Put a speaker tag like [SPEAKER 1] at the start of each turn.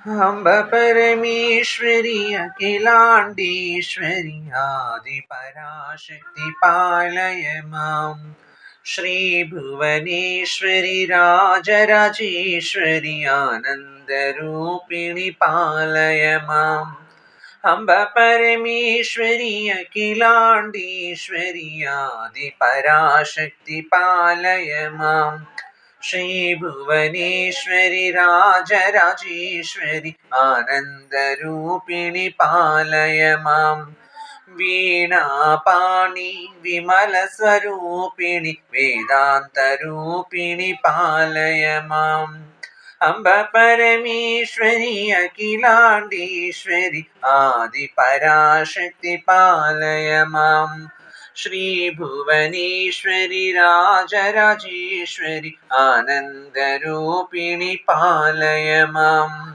[SPEAKER 1] अम्ब परमेश्वरि अखिलाण्डीश्वरि आदिपराशक्ति पालय माम्। श्रीभुवनेश्वरि राजराजेश्वरि आनन्दरूपिणि पालय माम्। अम्ब परमेश्वरि अखिलाण्डीश्वरि आदिपराशक्ति पालय माम्। श्रीभुवनेश्वरि राजराजेश्वरि आनन्दरूपिणि पालय माम्। वीणापाणि विमलस्वरूपिणि वेदान्तरूपिणि पालय माम्। अम्ब परमेश्वरि अखिलाण्डीश्वरि आदिपराशक्ति पालय माम्। श्रीभुवनेश्वरि राजराजेश्वरि आनन्दरूपिणि पालय माम्।